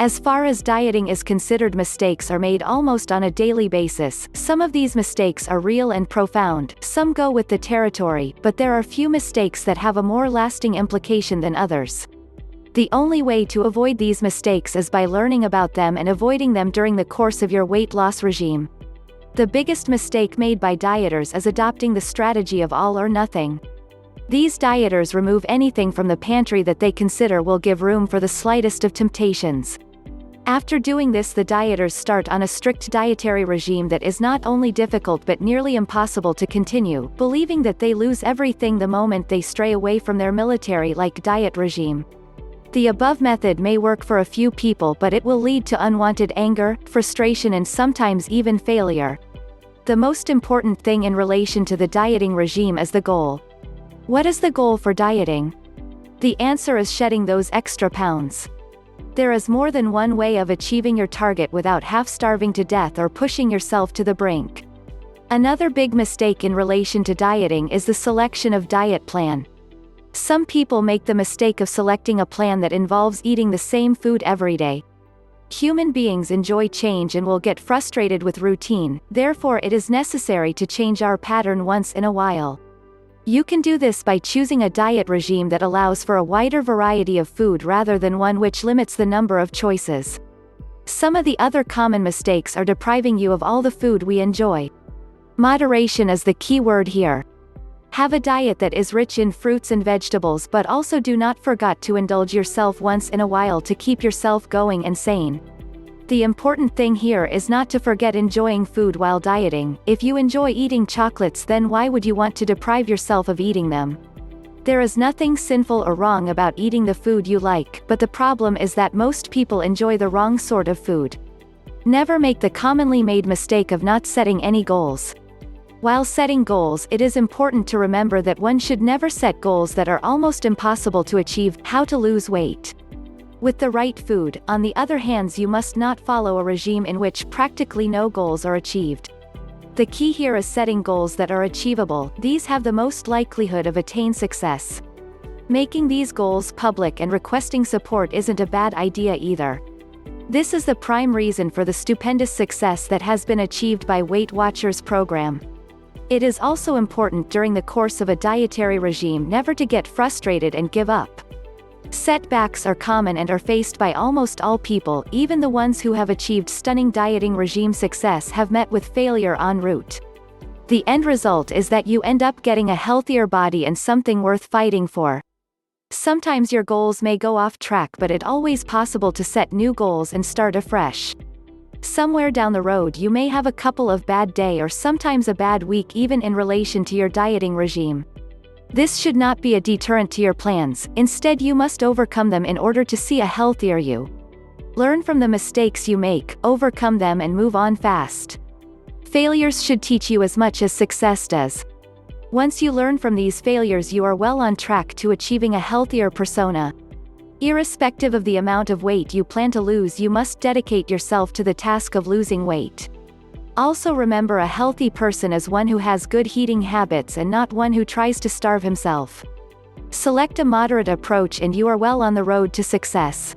As far as dieting is considered, mistakes are made almost on a daily basis. Some of these mistakes are real and profound, some go with the territory, but there are few mistakes that have a more lasting implication than others. The only way to avoid these mistakes is by learning about them and avoiding them during the course of your weight loss regime. The biggest mistake made by dieters is adopting the strategy of all or nothing. These dieters remove anything from the pantry that they consider will give room for the slightest of temptations. After doing this, the dieters start on a strict dietary regime that is not only difficult but nearly impossible to continue, believing that they lose everything the moment they stray away from their military-like diet regime. The above method may work for a few people, but it will lead to unwanted anger, frustration, and sometimes even failure. The most important thing in relation to the dieting regime is the goal. What is the goal for dieting? The answer is shedding those extra pounds. There is more than one way of achieving your target without half-starving to death or pushing yourself to the brink. Another big mistake in relation to dieting is the selection of diet plan. Some people make the mistake of selecting a plan that involves eating the same food every day. Human beings enjoy change and will get frustrated with routine, therefore it is necessary to change our pattern once in a while. You can do this by choosing a diet regime that allows for a wider variety of food rather than one which limits the number of choices. Some of the other common mistakes are depriving you of all the food we enjoy. Moderation is the key word here. Have a diet that is rich in fruits and vegetables, but also do not forget to indulge yourself once in a while to keep yourself going and sane. The important thing here is not to forget enjoying food while dieting. If you enjoy eating chocolates, then why would you want to deprive yourself of eating them? There is nothing sinful or wrong about eating the food you like, but the problem is that most people enjoy the wrong sort of food. Never make the commonly made mistake of not setting any goals. While setting goals, it is important to remember that one should never set goals that are almost impossible to achieve. How to lose weight. With the right food, on the other hand, you must not follow a regime in which practically no goals are achieved. The key here is setting goals that are achievable. These have the most likelihood of attain success. Making these goals public and requesting support isn't a bad idea either. This is the prime reason for the stupendous success that has been achieved by Weight Watchers program. It is also important during the course of a dietary regime never to get frustrated and give up. Setbacks are common and are faced by almost all people. Even the ones who have achieved stunning dieting regime success have met with failure en route. The end result is that you end up getting a healthier body and something worth fighting for. Sometimes your goals may go off track, but it's always possible to set new goals and start afresh. Somewhere down the road you may have a couple of bad days or sometimes a bad week even in relation to your dieting regime. This should not be a deterrent to your plans. Instead, you must overcome them in order to see a healthier you. Learn from the mistakes you make, overcome them, and move on fast. Failures should teach you as much as success does. Once you learn from these failures, you are well on track to achieving a healthier persona. Irrespective of the amount of weight you plan to lose, you must dedicate yourself to the task of losing weight. Also remember, a healthy person is one who has good eating habits and not one who tries to starve himself. Select a moderate approach and you are well on the road to success.